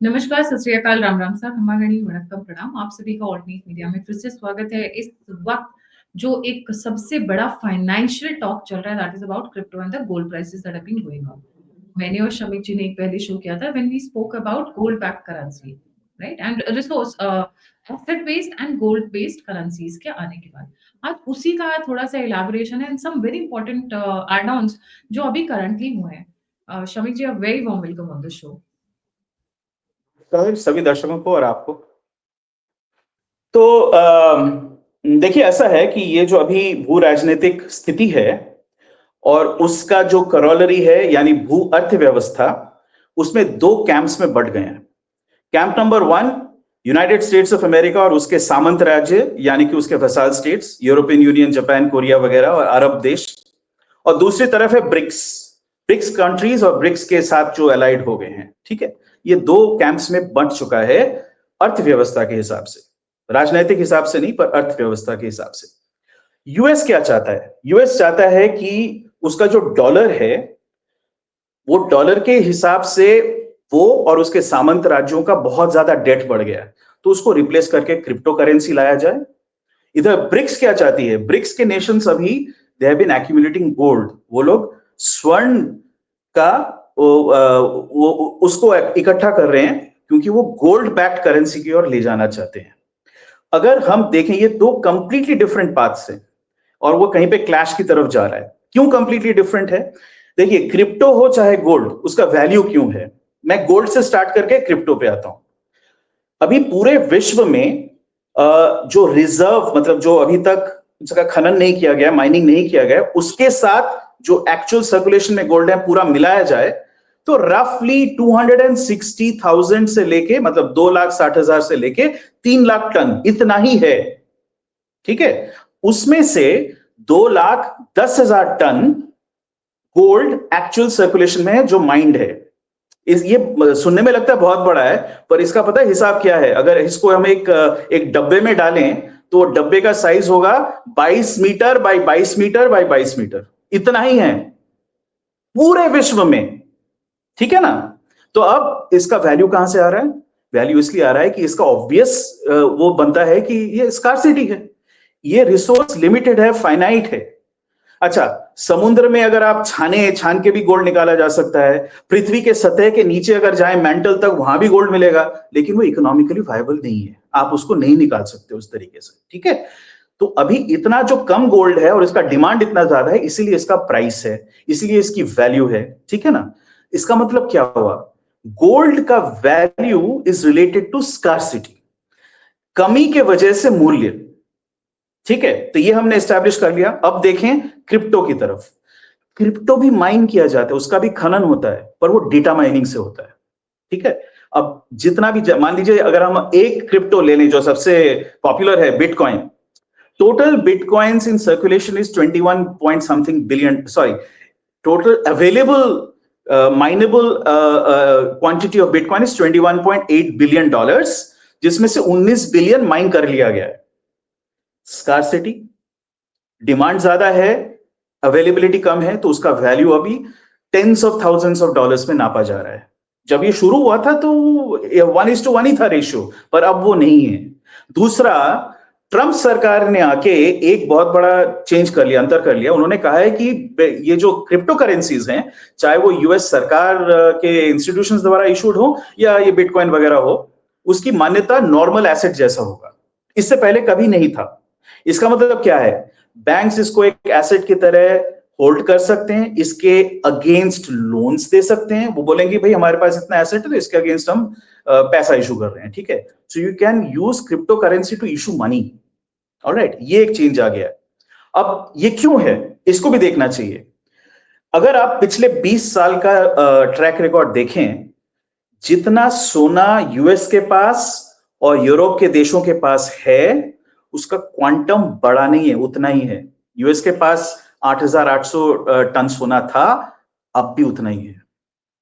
नमस्कार, सत श्री अकाल, राम राम साहब, खमागणी, वणक्कम, प्रणाम। आप सभी का ऑल्ट न्यूज मीडिया में फिर से स्वागत है। इस वक्त जो एक सबसे बड़ा फाइनेंशियल टॉक चल रहा है, that is about crypto and the gold prices that have been going up. मैंने और शमिक जी ने एक पहले शो किया था when we spoke about gold backed currency, right, and resource asset based and gold based currencies के आने के बाद आज उसी का थोड़ा सा इलैबोरेशन है and some very important add ons जो अभी करंटली हुए हैं। Shamik ji, are very warm welcome on the show. सभी दर्शकों को और आपको। तो देखिए, ऐसा है कि ये जो अभी भू राजनीतिक स्थिति है और उसका जो करोलरी है यानी भू अर्थव्यवस्था, उसमें दो कैंप्स में बट गए हैं। Camp number 1 United states of America और उसके सामंत राज्य यानी कि उसके vassal states, European union, Japan, Korea वगैरह और अरब देश, और दूसरी तरफ है ब्रिक्स ब्रिक्स कंट्रीज और ब्रिक्स के साथ जो अलाइड हो गए हैं। ठीक है, ये दो कैंप्स में बंट चुका है अर्थव्यवस्था के हिसाब से, राजनीतिक हिसाब से नहीं पर अर्थव्यवस्था के हिसाब से। यूएस क्या चाहता है? यूएस चाहता है कि उसका जो डॉलर है वो डॉलर के हिसाब से वो और उसके सामंत राज्यों का बहुत ज्यादा डेट बढ़ गया है, तो उसको रिप्लेस करके क्रिप्टो करेंसी लाया जाए। इधर ब्रिक्स क्या चाहती है? ब्रिक्स के नेशंस अभी they have been accumulating gold. वो लोग स्वर्ण का उसको इकट्ठा कर रहे हैं क्योंकि वो गोल्ड बैक्ड करेंसी की ओर ले जाना चाहते हैं। अगर हम देखें, ये दो कंप्लीटली डिफरेंट पाथ्स हैं और वो कहीं पे क्लैश की तरफ जा रहा है। क्यों कंप्लीटली डिफरेंट है? देखिए, क्रिप्टो हो चाहे गोल्ड, उसका वैल्यू क्यों है? मैं गोल्ड से स्टार्ट करके क्रिप्टो पे आता हूं। अभी पूरे विश्व में जो रिजर्व, मतलब जो अभी तक उसका खनन नहीं किया गया, माइनिंग नहीं किया गया, उसके साथ जो एक्चुअल सर्कुलेशन में गोल्ड है पूरा मिलाया जाए तो रफली 260,000 से लेके, मतलब 2,60,000 से लेके 3 लाख टन, इतना ही है। ठीक है, उसमें से 2,10,000 टन गोल्ड एक्चुअल सर्कुलेशन में है जो माइंड है। ये सुनने में लगता है बहुत बड़ा है, पर इसका पता है हिसाब क्या है? अगर इसको हम एक डब्बे में डालें तो डब्बे का साइज होगा 22 metre by 22 metre by 22 metre, इतना ही है पूरे विश्व में। ठीक है ना? तो अब इसका वैल्यू कहां से आ रहा है? वैल्यू इसलिए आ रहा है कि इसका ऑब्वियस वो बनता है कि ये स्कार्सिटी है, ये रिसोर्स लिमिटेड है, फाइनाइट है। अच्छा, समुद्र में अगर आप छान के भी गोल्ड निकाला जा सकता है। पृथ्वी के सतह के नीचे अगर जाए मेंटल तक, वहां भी गोल्ड मिलेगा, लेकिन वो इकोनॉमिकली वायबल नहीं है, आप उसको नहीं निकाल सकते उस तरीके से। ठीक है, तो अभी इतना जो कम गोल्ड है और इसका डिमांड इतना ज्यादा है, इसीलिए इसका प्राइस है, इसीलिए इसकी वैल्यू है। ठीक है ना? इसका मतलब क्या हुआ? गोल्ड का value is related to scarcity, कमी के वजह से मूल्य। ठीक है, तो ये हमने एस्टैब्लिश कर लिया। अब देखें क्रिप्टो की तरफ। क्रिप्टो भी माइन किया जाता है, उसका भी खनन होता है, पर वो डेटा माइनिंग से होता है। ठीक है, अब जितना भी, मान लीजिए अगर हम एक क्रिप्टो ले लें जो सबसे पॉपुलर है, bitcoin. Total bitcoins in circulation is 21 point something billion, sorry, total available minable quantity of bitcoin is 21.8 billion dollars, जिसमें से 19 बिलियन माइन कर लिया गया है। स्कार्सिटी, डिमांड ज्यादा है, अवेलेबिलिटी कम है, तो उसका वैल्यू अभी tens of thousands of dollars में नापा जा रहा है। जब ये शुरू हुआ था तो 1:1 ही था रेशियो, पर अब वो नहीं है। दूसरा, ट्रंप सरकार ने आके एक बहुत बड़ा चेंज कर लिया, अंतर कर लिया। उन्होंने कहा है कि ये जो क्रिप्टो करेंसीज हैं, चाहे वो यूएस सरकार के इंस्टीट्यूशंस द्वारा इशूड हो या ये बिटकॉइन वगैरह हो, उसकी मान्यता नॉर्मल एसेट जैसा होगा। इससे पहले कभी नहीं था। इसका मतलब क्या है? बैंक्स इसको एक एसेट की तरह होल्ड कर सकते हैं, इसके अगेंस्ट लोन्स दे सकते हैं। वो बोलेंगे भाई हमारे पास इतना एसेट है तो इसके अगेंस्ट हम पैसा इशू कर रहे हैं। ठीक है, so you can use crypto currency to issue money. Alright, ये एक चेंज आ गया है। अब ये क्यों है, इसको भी देखना चाहिए। अगर आप पिछले 20 साल का ट्रैक रिकॉर्ड देखें, जितना सोना यूएस के पास और यूरोप के देशों के पास है, उसका क्वांटम बड़ा नहीं है, उतना ही है। यूएस के पास 8,800 टन सोना था, अब भी उतना ही है,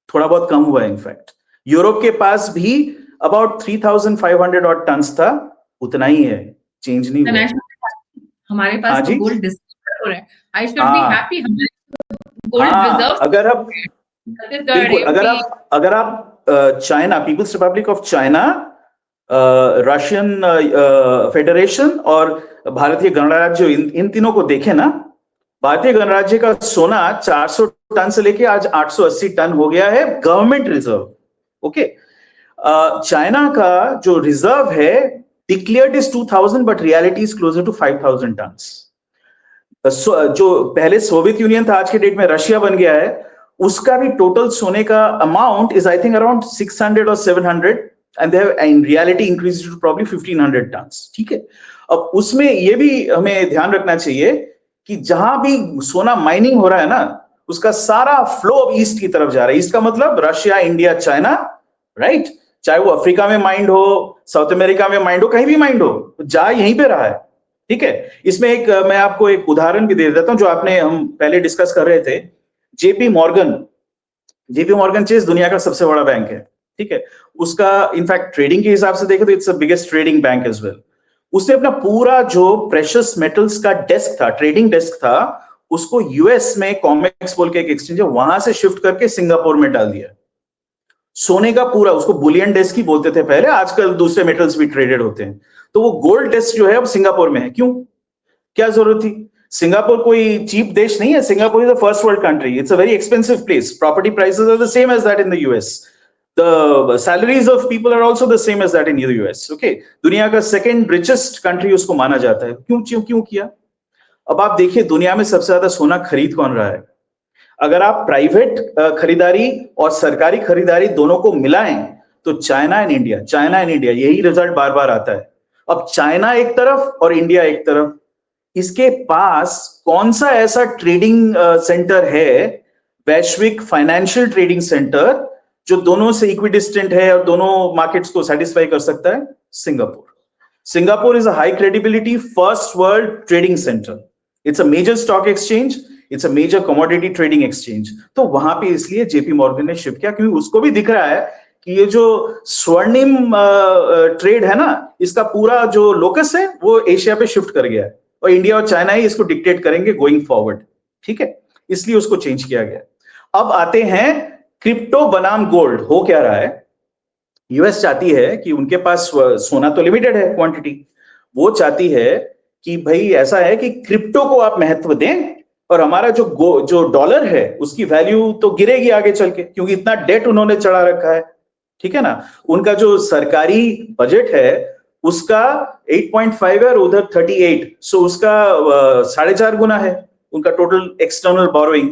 थोड़ा बहुत कम हुआ है। इनफैक्ट यूरोप के पास भी अबाउट 3,500 और टन था, उतना ही है, चेंज नहीं हुआ। हमारे हाँ पास तो जी, गोल्ड डिस्कवर हो रहा है। आई शुड बी हाँ हैप्पी, हमारे गोल्ड हाँ, रिजर्व्स अगर आप, छत्तीसगढ़, बिल्कुल, एमपी। अगर आप China, People's Republic of China, Russian Federation और भारतीय गणराज्य, इन तीनों को देखें ना, भारतीय गणराज्य का सोना 400 टन से लेके आज 880 टन हो गया है गवर्नमेंट रिजर्व। ओके, चाइना का जो रिजर्व है declared is 2000 but reality is closer to 5000 ton. जो पहले सोवियत यूनियन था, आज के डेट में रशिया बन गया है, उसका भी टोटल सोने का amount is I think around 600 और 700 and they have in reality increased to probably 1500 ton. ठीक है, अब उसमें ये भी हमें ध्यान रखना चाहिए कि जहां भी सोना माइनिंग हो रहा है ना, उसका सारा फ्लो ईस्ट की तरफ जा रहा है। ईस्ट का मतलब रशिया, इंडिया, चाइना, राइट? चाहे वो अफ्रीका में माइंड हो, साउथ अमेरिका में माइंड हो, कहीं भी माइंड हो, जा यहीं पे रहा है। ठीक है, इसमें एक मैं आपको एक उदाहरण भी दे देता हूं, जो आपने हम पहले डिस्कस कर रहे थे। जेपी मॉर्गन चेस दुनिया का सबसे बड़ा बैंक है। ठीक है, उसका इनफैक्ट ट्रेडिंग के हिसाब से देखें तो it's the biggest trading bank as well. उसने अपना पूरा जो प्रेशियस मेटल्स का डेस्क था, ट्रेडिंग डेस्क था, उसको यूएस में कॉमेक्स बोल के एक एक्सचेंज है, वहां से शिफ्ट करके सिंगापुर में डाल दिया। सोने का पूरा, उसको बुलियन डेस्क ही बोलते थे पहले, आजकल दूसरे मेटल्स भी ट्रेडेड होते हैं। तो वो गोल्ड डेस्क जो है अब सिंगापुर में है। क्यों, क्या जरूरत थी? सिंगापुर कोई चीप देश नहीं है। Singapore is a first world country, it's a very expensive place, property prices are the same as that in the US, the salaries of people are also the same as that in the US. Okay, दुनिया का second richest country उसको माना जाता है। क्यों किया? अब आप देखिए दुनिया में सबसे ज्यादा सोना खरीद कौन रहा है? अगर आप प्राइवेट खरीदारी और सरकारी खरीदारी दोनों को मिलाएं तो चाइना एंड इंडिया, यही रिजल्ट बार बार आता है। अब चाइना एक तरफ और इंडिया एक तरफ, इसके पास कौन सा ऐसा ट्रेडिंग सेंटर है, वैश्विक फाइनेंशियल ट्रेडिंग सेंटर, जो दोनों से इक्विडिस्टेंट है और दोनों मार्केट्स को सेटिस्फाई कर सकता है? Singapore is a high credibility first world trading centre, it's a major stock exchange, it's a major commodity trading exchange. तो वहां पे इसलिए जेपी मॉर्गन ने शिफ्ट किया, क्योंकि उसको भी दिख रहा है कि ये जो स्वर्णिम ट्रेड है ना, इसका पूरा जो लोकस है वो एशिया पे शिफ्ट कर गया है, और इंडिया और चाइना ही इसको डिक्टेट करेंगे गोइंग फॉरवर्ड। ठीक है, इसलिए उसको चेंज किया गया। अब आते हैं क्रिप्टो बनाम गोल्ड। हो क्या रहा है, यूएस चाहती है कि उनके पास सोना तो लिमिटेड है क्वांटिटी, वो चाहती है कि भाई ऐसा है कि क्रिप्टो को आप महत्व दें, और हमारा जो डॉलर है उसकी वैल्यू तो गिरेगी आगे चल के, क्योंकि इतना डेट उन्होंने चढ़ा रखा है। ठीक है ना, उनका जो सरकारी बजट है उसका 8.5 है और उधर 38, सो उसका 4.5 गुना है उनका टोटल एक्सटर्नल बोरोइंग।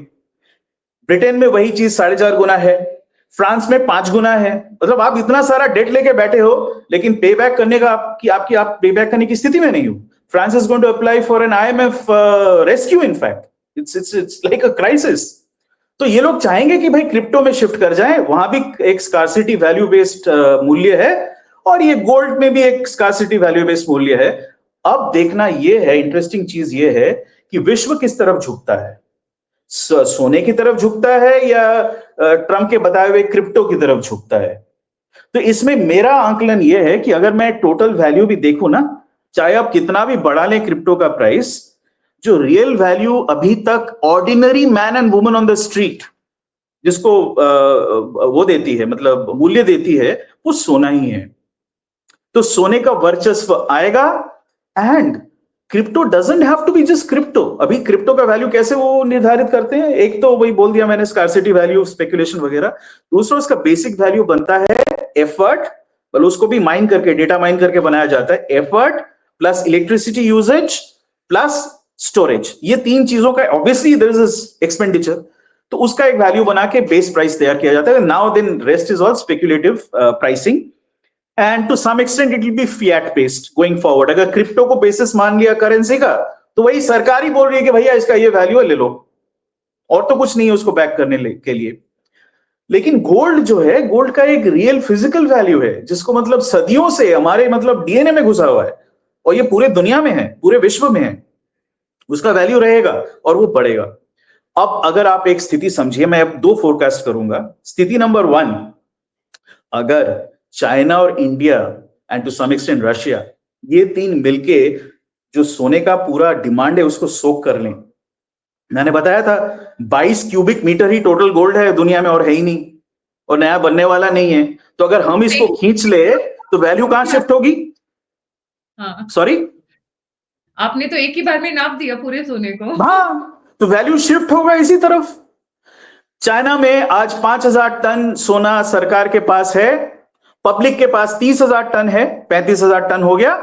ब्रिटेन में वही चीज 4.5 गुना है, फ्रांस में 5 गुना है। मतलब आप इतना सारा डेट लेके बैठे हो, लेकिन पे बैक करने का आप पे बैक करने की स्थिति में नहीं हो। France is going to apply for an IMF rescue, in fact it's like a crisis. तो ये लोग चाहेंगे कि भाई क्रिप्टो में शिफ्ट कर जाएं, वहां भी एक स्कार्सिटी वैल्यू बेस्ड मूल्य है, और ये गोल्ड में भी एक स्कार्सिटी वैल्यू बेस्ड मूल्य है। अब देखना ये है, इंटरेस्टिंग चीज ये है कि विश्व किस तरफ झुकता है, सोने की तरफ झुकता है या ट्रम्प के बताए हुए क्रिप्टो की तरफ झुकता है। तो इसमें मेरा आंकलन यह है कि अगर मैं टोटल वैल्यू भी देखूं ना, चाहे आप कितना भी बढ़ा लें क्रिप्टो का प्राइस, जो रियल वैल्यू अभी तक ordinary man and woman on the street जिसको वो देती है, मतलब मूल्य देती है, वो सोना ही है। तो सोने का वर्चस्व आएगा, and crypto doesn't have to be just crypto. अभी क्रिप्टो का वैल्यू कैसे वो निर्धारित करते हैं, एक तो वही बोल दिया मैंने, स्कार्सिटी वैल्यू, स्पेकुलेशन वगैरह। दूसरा उसका बेसिक वैल्यू बनता है एफर्ट, मतलब उसको भी माइन करके, डेटा माइन करके बनाया जाता है। Effort plus electricity usage plus storage, ये तीन चीजों का ऑब्वियसली देयर इज एक्सपेंडिचर, तो उसका एक वैल्यू बना के बेस प्राइस तैयार किया जाता है। Now then rest is all speculative pricing, and to some extent it will be fiat based going forward. अगर क्रिप्टो को बेसिस मान लिया करेंसी का, तो वही सरकार ही बोल रही है कि भैया इसका ये वैल्यू है, ले लो, और तो कुछ नहीं है उसको बैक करने के लिए। लेकिन गोल्ड जो है, गोल्ड का एक रियल फिजिकल वैल्यू है, जिसको मतलब सदियों से हमारे मतलब डीएनए में घुसा हुआ है, और ये पूरे दुनिया में है, पूरे विश्व में है। उसका वैल्यू रहेगा और वो बढ़ेगा। अब अगर आप एक स्थिति समझिए, मैं अब दो फोरकास्ट करूंगा। स्थिति नंबर 1, अगर चाइना और India and to some extent Russia, ये तीन मिलके जो सोने का पूरा डिमांड है उसको सोक कर लें, मैंने बताया था 22 क्यूबिक मीटर ही टोटल गोल्ड है दुनिया में, और है ही नहीं। और नया बनने वाला नहीं है। तो अगर हम इसको खींच ले तो वैल्यू कहां शिफ्ट होगी? हाँ, सॉरी, आपने तो एक ही बार में नाप दिया पूरे सोने को। हाँ, तो वैल्यू शिफ्ट होगा इसी तरफ। चाइना में आज 5,000 टन सोना सरकार के पास है, पब्लिक के पास 30,000 टन है, 35,000 टन हो गया।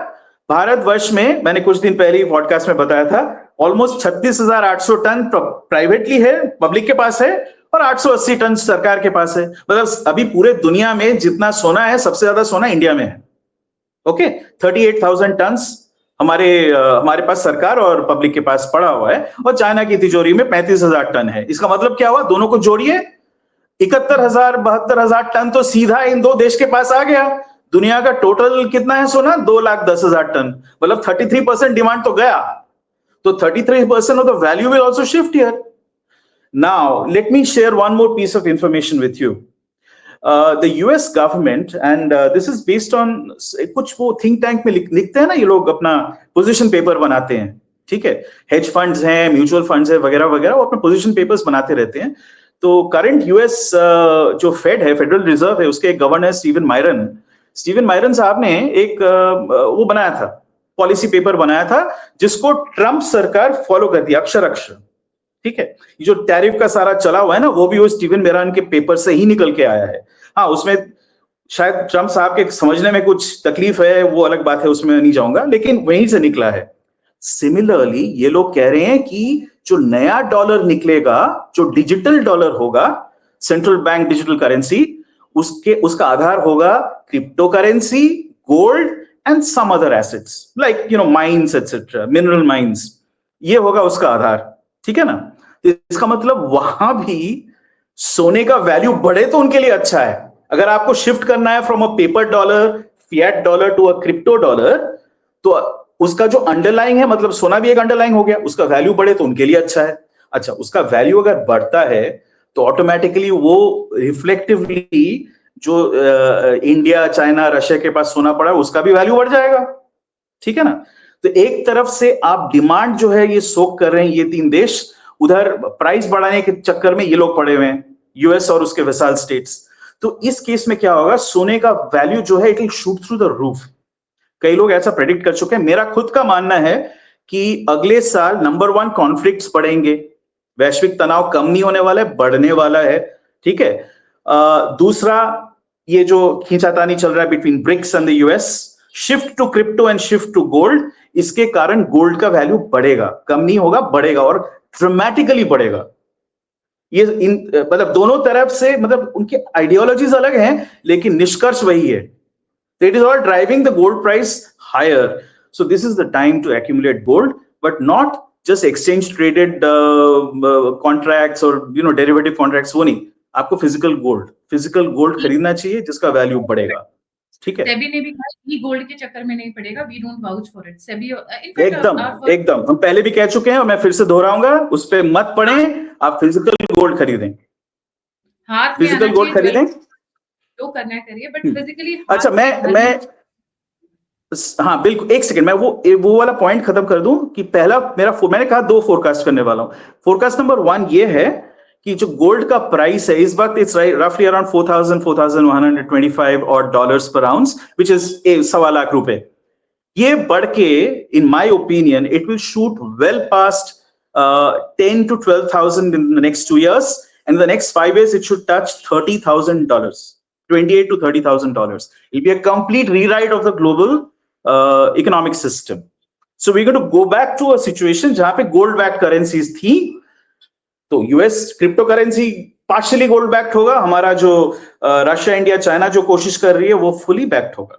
भारतवर्ष में मैंने कुछ दिन पहले ही पॉडकास्ट में बताया था, ऑलमोस्ट 36,800 टन प्राइवेटली है, पब्लिक के पास है, और 880 टन सरकार के पास है। मतलब अभी पूरे दुनिया में जितना सोना है, सबसे ज्यादा सोना इंडिया में है। ओके, 38,000 टन हमारे पास सरकार और पब्लिक के पास पड़ा हुआ है, और चाइना की तिजोरी में 35,000 टन है। इसका मतलब क्या हुआ? दोनों को जोड़िए, 71,000 72,000 टन तो सीधा इन दो देश के पास आ गया। दुनिया का टोटल कितना है सोना? 2,10,000 टन। मतलब 33% डिमांड तो गया। तो 33% of the value will also shift here. Now let me share one more piece of information with you. the US government, and this is based on कुछ वो थिंक टैंक में लिखते हैं ना ये लोग, अपना पोजीशन पेपर बनाते हैं, ठीक है? हेज फंड्स हैं, म्यूचुअल फंड्स है, वगैरह वगैरह, वो अपने पोजीशन पेपर्स बनाते रहते हैं। तो करंट यूएस जो फेड है, फेडरल रिजर्व है, उसके एक गवर्नर स्टीवन मायरन साहब ने एक वो बनाया था, पॉलिसी पेपर बनाया था, जिसको ट्रंप सरकार फॉलो करती है अक्षर अक्षर, ठीक है? ये जो टैरिफ का सारा चला हुआ है ना, वो भी वो स्टीवन मेरान के पेपर से ही निकल के आया है। हाँ, उसमें शायद ट्रंप साहब के समझने में कुछ तकलीफ है, वो अलग बात है, उसमें नहीं जाऊंगा, लेकिन वहीं से निकला है। सिमिलरली ये लोग कह रहे हैं कि जो नया डॉलर निकलेगा, जो डिजिटल डॉलर होगा, सेंट्रल बैंक डिजिटल करेंसी, उसका आधार होगा crypto currency, gold and some other assets like mines etcetera, mineral mines. ये होगा उसका आधार, ठीक है ना? तो इसका मतलब वहां भी सोने का वैल्यू बढ़े तो उनके लिए अच्छा है। अगर आपको शिफ्ट करना है from a paper dollar, fiat dollar to a crypto dollar, तो उसका जो अंडरलाइंग है, मतलब सोना भी एक अंडरलाइंग हो गया, उसका वैल्यू बढ़े तो उनके लिए अच्छा है। अच्छा, उसका वैल्यू अगर बढ़ता है तो ऑटोमेटिकली वो रिफ्लेक्टिवली जो इंडिया, चाइना, रशिया के पास सोना पड़ा है, उसका भी वैल्यू बढ़ जाएगा, ठीक है ना? तो एक तरफ से आप डिमांड जो है ये सोक कर रहे हैं ये तीन देश, उधर प्राइस बढ़ाने के चक्कर में ये लोग पड़े हुए हैं, यूएस और उसके वेसाल स्टेट्स। तो इस केस में क्या होगा? सोने का वैल्यू जो है it will shoot through the roof. कई लोग ऐसा प्रेडिक्ट कर चुके हैं। मेरा खुद का मानना है कि अगले साल नंबर 1 कॉन्फ्लिक्ट्स बढ़ेंगे, वैश्विक तनाव कम नहीं होने वाला है, बढ़ने वाला है, ठीक है? दूसरा, ये जो खींचातानी चल रहा है between BRICS and the US, shift to crypto and shift to gold, इसके कारण गोल्ड का वैल्यू बढ़ेगा, कम नहीं होगा, बढ़ेगा, और ड्रामेटिकली बढ़ेगा। ये मतलब दोनों तरफ से, मतलब उनकी आइडियोलॉजीज अलग हैं, लेकिन निष्कर्ष वही है। It is all driving the gold price higher. So this is the time to accumulate gold, but not just exchange traded contracts or derivative contracts. वो नहीं, आपको फिजिकल गोल्ड खरीदना चाहिए जिसका वैल्यू बढ़ेगा, ठीक है? सेबी ने भी कहा कि गोल्ड के चक्कर में नहीं पड़ेगा, we don't vouch for it. SEBI in fact एकदम एकदम, हम पहले भी कह चुके हैं और मैं फिर से दोहराऊंगा, उस पर मत पड़े, आप फिजिकल गोल्ड खरीदें, हाथ में आना फिजिकल गोल्ड चाहिए, खरीदें। जो करना है करिए, बट फिजिकली। अच्छा, मैं हाँ बिल्कुल, एक सेकंड, मैं वो वाला पॉइंट खत्म कर दूं कि पहला मैंने कहा 2 फोरकास्ट करने वाला हूं। फोरकास्ट नंबर 1 ये है कि जो गोल्ड का प्राइस है इस वक्त, इट्स रफली अराउंड 4,125 और डॉलर्स पर आउंस, विच इज 1.25 लाख रुपए। ये बढ़ के, in my opinion, it will shoot well past 10 to 12,000 in the next 2 years, and in the next 5 years it should touch $30,000, $28,000 to $30,000. It will be a complete rewrite of the global economic system. So we're going to go back to a situation जहां पे gold back currencies थी। तो US crypto currency partially gold backed होगा, हमारा जो Russia, India, China जो कोशिश कर रही है वो फुली बैक्ड होगा,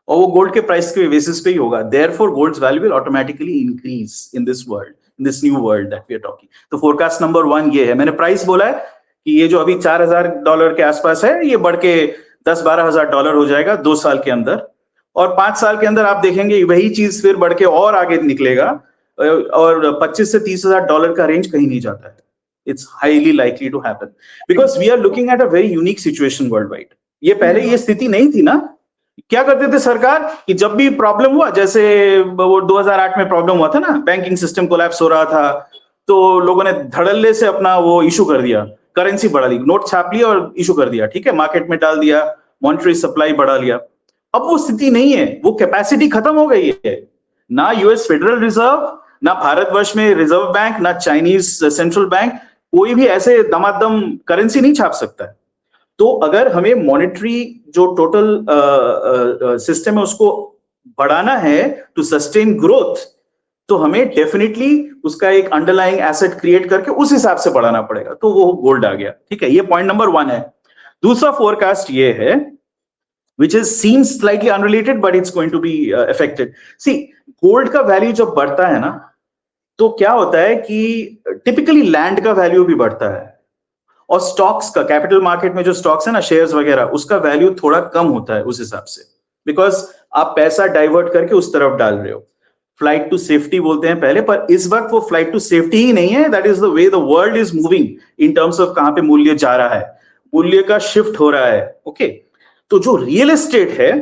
और वो गोल्ड के प्राइस के बेसिस पे ही होगा। Therefore gold's value will automatically increase in this world, in this new world that we are talking. तो फोरकास्ट नंबर 1 ये है। मैंने प्राइस बोला है कि ये जो अभी $4,000 के आसपास है, ये बढ़ के $10,000-12,000 हो जाएगा 2 साल के अंदर, और 5 साल के अंदर आप देखेंगे वही चीज फिर बढ़ के और आगे निकलेगा, और $25,000 से $30,000 का रेंज कहीं नहीं जाता है। It's highly likely to happen because we are looking at a very unique situation world wide. ये पहले ये स्थिति नहीं थी ना। क्या करते थे सरकार कि जब भी प्रॉब्लम हुआ, जैसे वो 2008 में प्रॉब्लम हुआ था ना, बैंकिंग सिस्टम कोलैप्स हो रहा था, तो लोगों ने धड़ल्ले से अपना वो इशू कर दिया, करेंसी बढ़ा ली, नोट छाप लिया और इशू कर दिया, ठीक है, मार्केट में डाल दिया, मॉनेटरी सप्लाई बढ़ा लिया। अब वो स्थिति नहीं है, वो कैपेसिटी खत्म हो गई है। ना यूएस फेडरल रिजर्व, ना भारतवर्ष में रिजर्व बैंक, ना चाइनीज सेंट्रल बैंक, कोई भी ऐसे दमादम करेंसी नहीं छाप सकता है। तो अगर हमें मॉनेटरी जो टोटल सिस्टम है उसको बढ़ाना है टू सस्टेन ग्रोथ, तो हमें डेफिनेटली उसका एक अंडरलाइंग एसेट क्रिएट करके उस हिसाब से बढ़ाना पड़ेगा। तो वो गोल्ड आ गया, ठीक है, ये पॉइंट नंबर 1 है। दूसरा फोरकास्ट ये है, which is seems slightly unrelated but it's going to be affected. See, gold का वैल्यू जब बढ़ता है ना, तो क्या होता है कि टिपिकली लैंड का वैल्यू भी बढ़ता है, और स्टॉक्स का, कैपिटल मार्केट में जो स्टॉक्स है ना, शेयर्स वगैरह, उसका वैल्यू थोड़ा कम होता है उस हिसाब से, बिकॉज आप पैसा डाइवर्ट करके उस तरफ डाल रहे हो। फ्लाइट टू सेफ्टी बोलते हैं पहले, पर इस वक्त वो फ्लाइट टू सेफ्टी ही नहीं है, that is the way the world is moving in terms of कहां पे मूल्य जा रहा है, मूल्य का शिफ्ट हो रहा है। ओके, तो जो रियल एस्टेट है,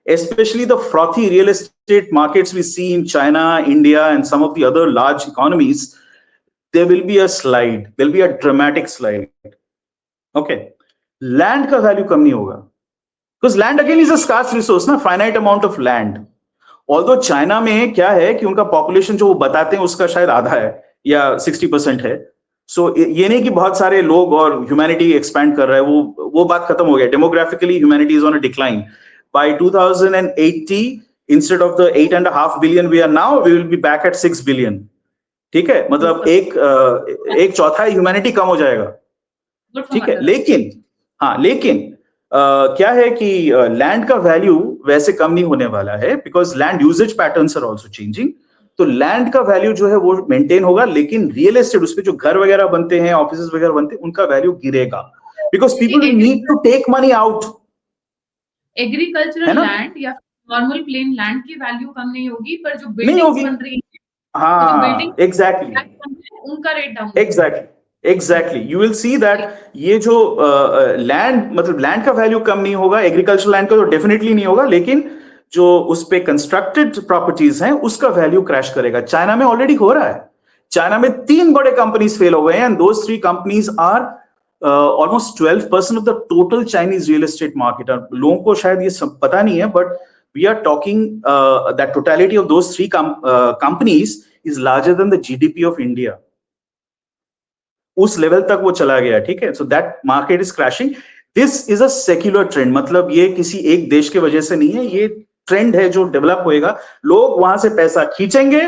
especially the frothy real estate markets we see in China, India, and some of the other large economies, there will be a slide, there'll be a dramatic slide. Okay, land का value कम नहीं होगा, because land again is a scarce resource ना, finite amount of land. Although China में क्या है कि उनका पॉपुलेशन जो वो बताते हैं उसका शायद आधा है या 60% है, सो ये नहीं कि बहुत सारे लोग और ह्यूमैनिटी एक्सपैंड कर रहा है, वो बात खत्म हो गया। Demographically humanity is on a decline. By 2080 instead of the 8.5 billion we are now, we will be back at 6 billion. ठीक है, मतलब एक चौथाई ह्यूमैनिटी कम हो जाएगा, ठीक है। लेकिन क्या है कि लैंड का वैल्यू वैसे कम नहीं होने वाला है, because land usage patterns are also changing. तो लैंड का वैल्यू जो है वो मेंटेन होगा, लेकिन रियल एस्टेट, उस पे जो घर वगैरह बनते हैं, ऑफिसेज वगैरह बनते हैं, उनका वैल्यू गिरेगा, because people will need to take money out. Agricultural land या नॉर्मल प्लेन लैंड की वैल्यू कम नहीं होगी, पर जो नहीं बिल्डिंग्स होगी, बन रही है, हाँ एग्जैक्टली, उनका rate down, exactly you will see that ये जो लैंड, मतलब लैंड का वैल्यू कम नहीं होगा, एग्रीकल्चर लैंड का तो डेफिनेटली नहीं होगा, लेकिन जो उस पे कंस्ट्रक्टेड प्रॉपर्टीज हैं उसका वैल्यू क्रैश करेगा। चाइना में ऑलरेडी हो रहा है, चाइना में 3 बड़े कंपनीज फेल हो गए हैं, and those 3 companies are almost 12% of the total Chinese real estate market. लोगों को शायद ये सब पता नहीं है, but we are talking that totality of those 3 companies is larger than the GDP of India. उस लेवल तक वो चला गया, ठीक है। So that market is crashing. This is a secular trend, मतलब ये किसी एक देश के वजह से नहीं है, ये ट्रेंड है जो डेवलप होएगा। लोग वहां से पैसा खींचेंगे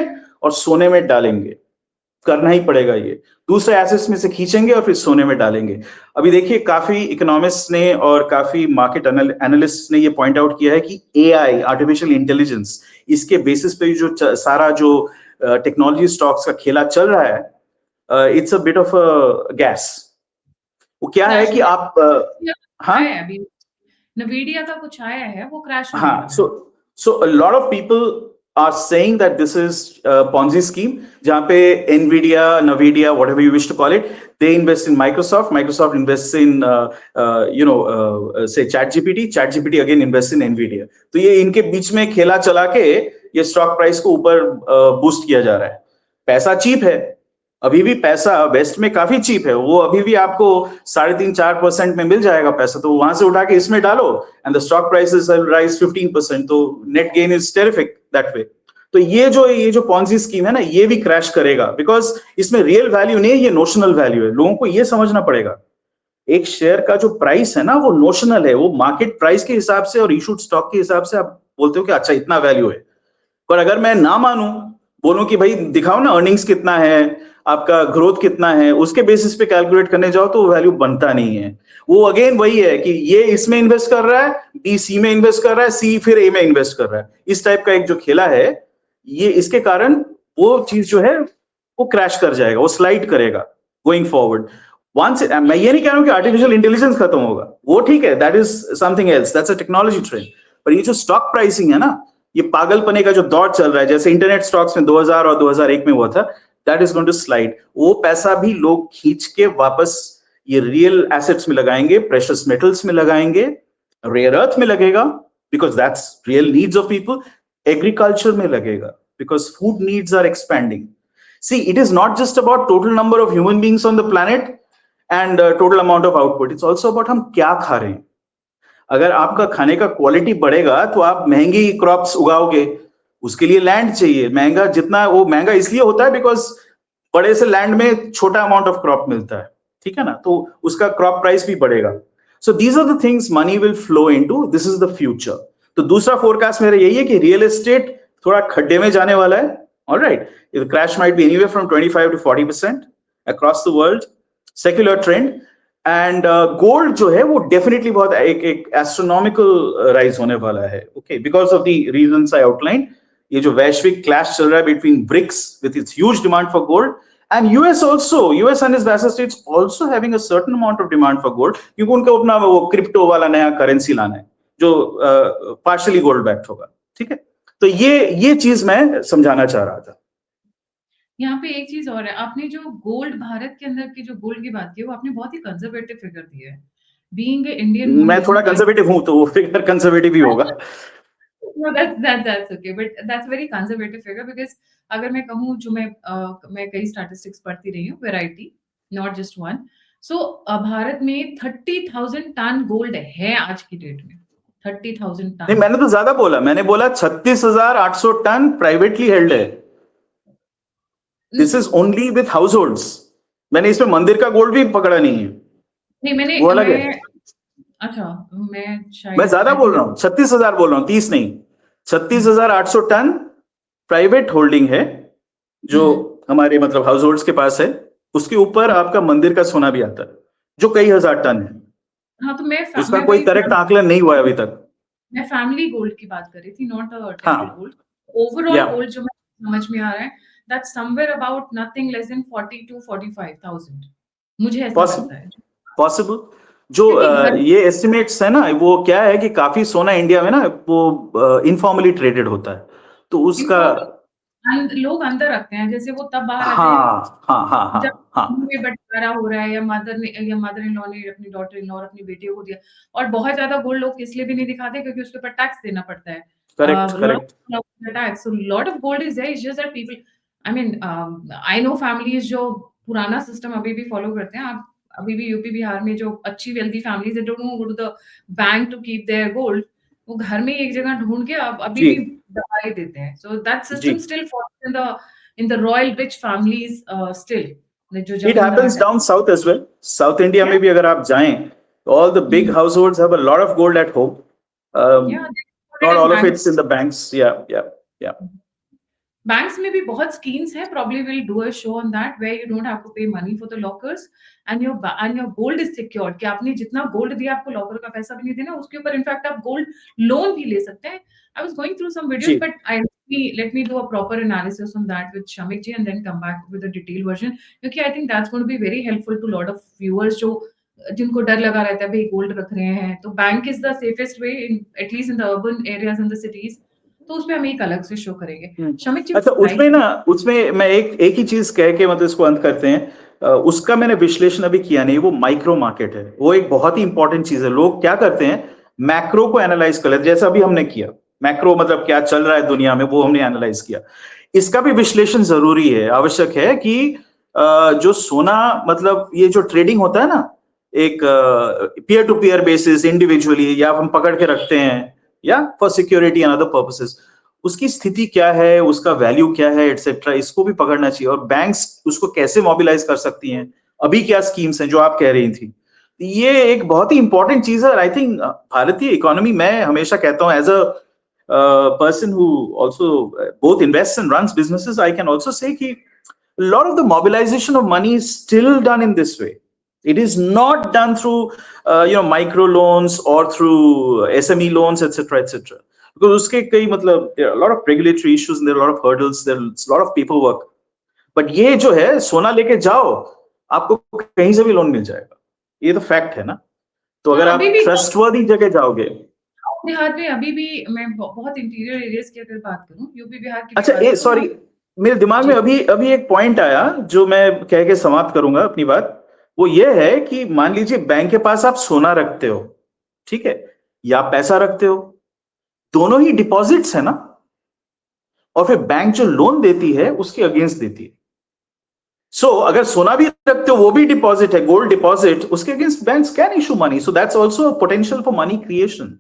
और सोने में डालेंगे, करना ही पड़ेगा ये, दूसरे एसेट्स में से खींचेंगे और फिर सोने में डालेंगे। अभी देखिए, काफी इकोनॉमिस्ट ने और काफी मार्केट एनालिस्ट ने ये पॉइंट आउट किया है कि एआई, आर्टिफिशियल इंटेलिजेंस, इसके बेसिस पे जो सारा जो टेक्नोलॉजी स्टॉक्स का खेला चल रहा है, it's a bit of a gas. वो क्या है कि आप हाँ, अभी नवीडिया का कुछ आया है, वो क्रैश हो हाँ, so a lot of people are saying that this is a Ponzi scheme, जहाँ पे Nvidia, Nvidia, whatever you wish to call it, they invest in Microsoft invests in say ChatGPT again invests in Nvidia. तो ये इनके बीच में खेला चला के ये स्टॉक प्राइस को ऊपर बूस्ट किया जा रहा है। पैसा चीप है, अभी भी पैसा वेस्ट में काफी चीप है, वो अभी भी आपको 3.5-4% में मिल जाएगा पैसा, तो वहां से उठा के इसमें डालो and the stock prices will rise 15%, तो net gain is terrific that way. तो ये जो पॉन्जी स्कीम है ना, ये भी क्रैश करेगा, बिकॉज इसमें रियल वैल्यू नहीं है, ये नोशनल वैल्यू है। लोगों को ये समझना पड़ेगा, एक शेयर का जो प्राइस है ना वो नोशनल है, वो मार्केट प्राइस के हिसाब से और इशूड स्टॉक के हिसाब से आप बोलते हो कि अच्छा इतना वैल्यू है। पर अगर मैं ना मानूं, बोलूं कि भाई दिखाओ ना अर्निंग्स कितना है, आपका ग्रोथ कितना है, उसके बेसिस पे कैलकुलेट करने जाओ तो वैल्यू बनता नहीं है। वो अगेन वही है कि ये इसमें इन्वेस्ट कर रहा है, बी सी में इन्वेस्ट कर रहा है, सी फिर ए में इन्वेस्ट कर रहा है, इस टाइप का एक जो खेला है ये, इसके कारण वो चीज जो है वो क्रैश कर जाएगा, वो स्लाइड करेगा गोइंग फॉरवर्ड। वंस, मैं ये नहीं कह रहा हूं कि आर्टिफिशियल इंटेलिजेंस खत्म होगा, वो ठीक है, that is something else, that's a technology trend. पर ये जो स्टॉक प्राइसिंग है ना, ये पागलपने का जो दौर चल रहा है, जैसे इंटरनेट स्टॉक्स में 2000 और 2001 में हुआ था, that is going to slide. वो पैसा भी लोग खींच के वापस ये रियल एसेट्स में लगाएंगे, प्रेशियस मेटल्स में लगाएंगे, रेयर अर्थ में लगेगा, because that's real needs of people, agriculture में लगेगा, because food needs are expanding. See, it is not just about total number of human beings on the planet, and total amount of output. It's also about हम क्या खा रहे हैं। अगर आपका खाने का क्वालिटी बढ़ेगा तो आप महंगी क्रॉप्स उगाओगे, उसके लिए लैंड चाहिए। महंगा जितना, वो महंगा इसलिए होता है बिकॉज बड़े से लैंड में छोटा अमाउंट ऑफ क्रॉप मिलता है, ठीक है ना, तो उसका क्रॉप प्राइस भी बढ़ेगा। So these are the things money will flow into, this is the future. तो दूसरा फोरकास्ट मेरा यही है कि रियल एस्टेट थोड़ा खड्डे में जाने वाला है। Alright, the crash might be anywhere from 25 to 40% across the world, secular trend. And gold जो है वो डेफिनेटली बहुत एक एस्ट्रोनॉमिकल राइज होने वाला है, okay, because of the reasons I outline. ये जो वैश्विक क्लैश चल रहा है between BRICS with its huge demand for gold, and US also, US and its vassal states also having a certain amount of demand for gold, क्योंकि उनको अपना वो क्रिप्टो वाला नया करेंसी लाना है जो पार्शियली गोल्ड बैक्ड होगा, ठीक है। तो ये चीज मैं समझाना चाह रहा था। यहाँ पे एक चीज और है, आपने जो गोल्ड, भारत के अंदर की जो गोल्ड की बात की, वो आपने बहुत ही कंजर्वेटिव फिगर दी है। बीइंग ए इंडियन मैं थोड़ा वुमन, कंजर्वेटिव हूं तो वो फिगर कंजर्वेटिव ही होगा। no, that's okay, but that's very conservative figure because अगर मैं कहूँ, जो मैं कई स्टैटिस्टिक्स पढ़ती रही हूँ, वैरायटी, नॉट जस्ट वन। सो भारत में 30,000 टन गोल्ड है आज की डेट में, 30,000 नहीं, टन। मैंने तो ज्यादा बोला, मैंने बोला 36,800 टन प्राइवेटली हेल्ड है। This is only with house holds. मैंने इसमें मंदिर का गोल्ड भी पकड़ा नहीं है, नहीं, वो अलग है। मैं अच्छा, मैं मैं शायद ज्यादा आई बोल थिंक। रहा हूँ, 36,000 बोल रहा हूँ, 30 नहीं। 36,800 टन प्राइवेट होल्डिंग है जो हमारे मतलब हाउस होल्ड्स के पास है। उसके ऊपर आपका मंदिर का सोना भी आता है जो कई हजार टन है। हाँ, तो उसका मैं कोई वही करेक्ट आकलन नहीं हुआ है अभी तक। मैं फैमिली गोल्ड की बात कर रही थी, नॉट टेम्पल हाँ, गोल्ड। ओवरऑल या गोल्ड जो मैं समझ में आ रहा है, that's somewhere about nothing less than 40 to 45,000, मुझे ऐसा लगता पॉसिबल, है। पॉसिबल। जो क्योंकि घर, ये एस्टिमेट्स है ना, वो क्या है कि काफी सोना इंडिया में ना वो इनफॉर्मली ट्रेडेड होता है, तो उसका। लोग अंदर रखते हैं, जैसे वो तब बाहर आते हैं हाँ हाँ हाँ हाँ जब हाँ, में बंटवारा हो रहा है, या मदर इन लॉ ने अपनी डॉटर इन लॉ और अपनी बेटियों को दिया। और बहुत ज्यादा गोल्ड लोग इसलिए भी नहीं दिखाते क्योंकि उसके ऊपर टैक्स देना पड़ता है। Correct correct. Tax, so lot of gold is there, it's just that people, I mean, I know families जो पुराना सिस्टम अभी भी फॉलो करते हैं। आप अभी भी यूपी बिहार में जो अच्छी wealthy families, they don't go to the bank to keep their gold, वो घर में एक जगह ढूंढ के अब अभी जी भी दवाई देते हैं। सो दैट जी, system still follows in the royal rich families still, जो इट जमींदार हैपेंस है। Down south as well. South India Yeah, में भी अगर आप जाएं, all the big mm, household have a lot of gold at home. yeah, they put not it in all of banks. It's in the banks, या Banks में भी बहुत schemes है. Probably we'll do a show on that where you don't have to pay money for the lockers and your gold is secured. कि आपने जितना gold दिया, आपको locker का पैसा भी नहीं देना, उसके ऊपर in fact आप gold loan भी ले सकते हैं. I was going through some videos, ji but let me do a proper analysis on that with Shamik ji and then come back with a detailed version. क्योंकि I think that's going to be very helpful to lot of viewers जो जिनको डर लगा रहता है भाई gold रख रहे हैं, तो bank is the safest way, in at least in the urban areas and the cities. तो उसमें हम एक अलग से शो करेंगे। शमित जी अच्छा, बताइए। उसमें ना, उसमें मैं एक एक ही चीज कह के मतलब इसको अंत करते हैं। उसका मैंने विश्लेषण अभी किया नहीं, वो माइक्रो मार्केट है, वो एक बहुत ही इंपॉर्टेंट चीज है। लोग क्या करते हैं, मैक्रो को एनालाइज कर लेते हैं, जैसा अभी हमने किया। मैक्रो मतलब क्या चल रहा है दुनिया में, वो हमने एनालाइज किया। इसका भी विश्लेषण जरूरी है, आवश्यक है कि जो सोना मतलब ये जो ट्रेडिंग होता है ना, एक peer to peer basis, individually, या हम पकड़ के रखते हैं, या for security and other purposes, उसकी स्थिति क्या है, उसका वैल्यू क्या है, एटसेट्रा, इसको भी पकड़ना चाहिए। और बैंक्स उसको कैसे मोबिलाइज कर सकती हैं, अभी क्या स्कीम्स हैं जो आप कह रही थी, ये एक बहुत ही इंपॉर्टेंट चीज है। और आई थिंक भारतीय इकोनॉमी, मैं हमेशा कहता हूं as a person who also both invest and runs businesses, I can also say कि a lot of the mobilization of money is still done in this way. It is not done through micro loans or through SME loans, etc., etc. Because uske kai matlab there are a lot of regulatory issues and there are a lot of hurdles, there's a lot of paperwork. But ये जो है, सोना लेके जाओ, आपको कहीं से भी लोन मिल जाएगा, ये तो फैक्ट है ना। तो हाँ, अगर अभी आप भी ट्रस्टवर्दी जगह जाओगे। बिहार में अभी भी, मैं बहुत इंटीरियर एरियाज की अगर बात करूं, यूपी बिहार की भी अच्छा, बात ए करूं वहाँ। सॉरी, मेरे दिमाग में जी। अभी अभी एक पॉइंट आया जो मैं कह के समाप्त करूंगा अपनी बात। वो ये है कि मान लीजिए बैंक के पास आप सोना रखते हो, ठीक है, या पैसा रखते हो, दोनों ही डिपॉजिट्स है ना। और फिर बैंक जो लोन देती है उसके अगेंस्ट देती है। सो अगर सोना भी रखते हो वो भी डिपॉजिट है, गोल्ड डिपॉजिट, उसके against banks can issue money, so that's also potential for money creation,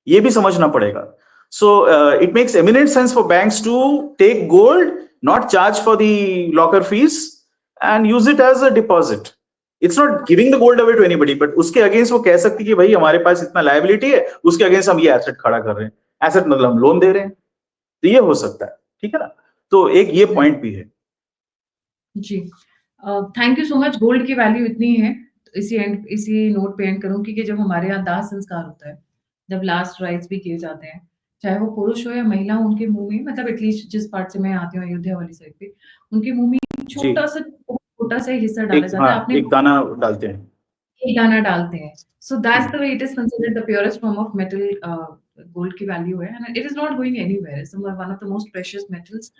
ये भी समझना पड़ेगा. So it makes eminent sense for banks to take gold, not charge for the locker fees and use it as a deposit. It's not giving the gold away to anybody, but उसके against वो कह सकती है कि भाई हमारे पास इतना liability है, उसके अगेंस्ट हम ये एसेट खड़ा कर रहे हैं. एसेट मतलब हम लोन दे रहे हैं, तो ये हो सकता है. ठीक है ना, तो एक ये पॉइंट भी है. जी, thank you so much. Gold की वैल्यू इतनी है, तो इसी नोट पे एंड करूँगी कि जब हमारे यहाँ दाह संस्कार होता है, जब लास्ट राइट्स भी किए जाते हैं, चाहे वो पुरुष हो या महिला हो, उनके मुँह में, मतलब एटलीस्ट जिस पार्ट से मैं आती हूँ अयोध्या वाली साइड पे, उनके मुँह में जी, छोटा-सा हिस्सा डाला एक, जाता है. हाँ, आपने एक दाना डालते हैं. एक दाना डालते हैं. So that's the way it is considered the purest form of metal. Gold की वैल्यू है and it is not going anywhere. It's one of the most precious metals.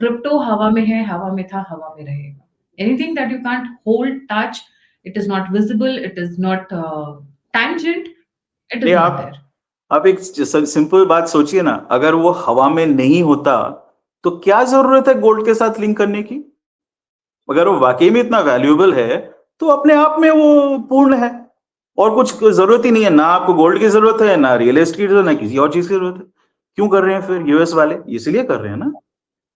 Crypto हवा में है, हवा में था, हवा में रहेगा. Anything that you can't hold, touch, it is not visible, it is not tangent, it नहीं, is not there. आप एक सिंपल बात सोचिए ना, अगर वो हवा में नहीं होता तो क्या जरूरत है गोल्ड के साथ लिंक करने की? अगर वो वाकई में इतना वैल्यूएबल है तो अपने आप में वो पूर्ण है, और कुछ जरूरत ही नहीं है. ना आपको गोल्ड की जरूरत है, ना रियल एस्टेट की जरूरत, ना किसी और चीज की जरूरत है. क्यों कर रहे हैं फिर यूएस वाले? इसलिए कर रहे हैं ना,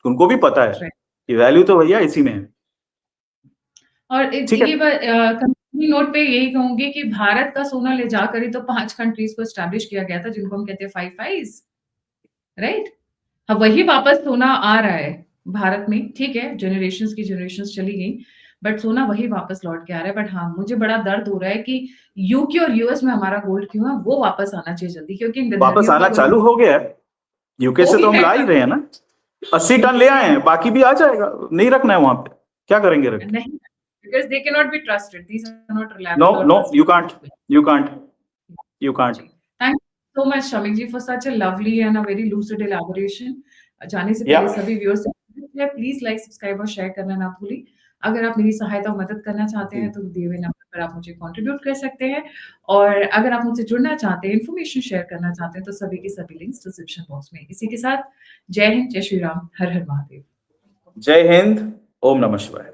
उनको भी पता है Right. कि वैल्यू तो भैया इसी में है. और ठीक है. ये कंपनी नोट पे यही कहूंगी कि भारत का सोना ले जाकर ही तो 5 कंट्रीज को एस्टैब्लिश किया गया था, जिनको हम कहते हैं फाइव फाइव्स, राइट? हाँ, वही वापस सोना आ रहा है भारत में. ठीक है, जनरेशंस की जनरेशंस चली गई, बट सोना वही वापस लौट के आ रहा है. बट हाँ, मुझे बड़ा दर्द हो रहा है कि यूके और यूएस में हमारा गोल्ड क्यों है, वो वापस आना चाहिए जल्दी, क्योंकि इन वापस विधर्मियों का आना कोई चालू हो गया है. यूके वो से भी तो हम है. ला ही रहे हैं ना, 80 टन यूके ले से आए हैं, बाकी भी आ जाएगा. नहीं रखना है वहां पे, क्या करेंगे रख के? नहीं, because they can not be trusted. These are not no, reliable और no, you trustable can't, people. You can't, you can't. जी. Thank you so much, Shamik ji, for such a lovely and a very lucid elaboration. जाने से या, पहले सभी viewers से please like, subscribe और share करना ना भूलें. अगर आप मेरी सहायता और मदद करना चाहते हैं, तो दिए हुए नंबर पर आप मुझे कंट्रीब्यूट कर सकते हैं. और अगर आप मुझसे जुड़ना चाहते हैं, इन्फॉर्मेशन शेयर करना चाहते हैं, तो सभी के सभी लिंक्स डिस्क्रिप्शन बॉक्स में. इसी के साथ जय हिंद, जय श्री राम, हर हर महादेव. जय हिंद, ओम नमः शिवाय.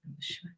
नमस्कार.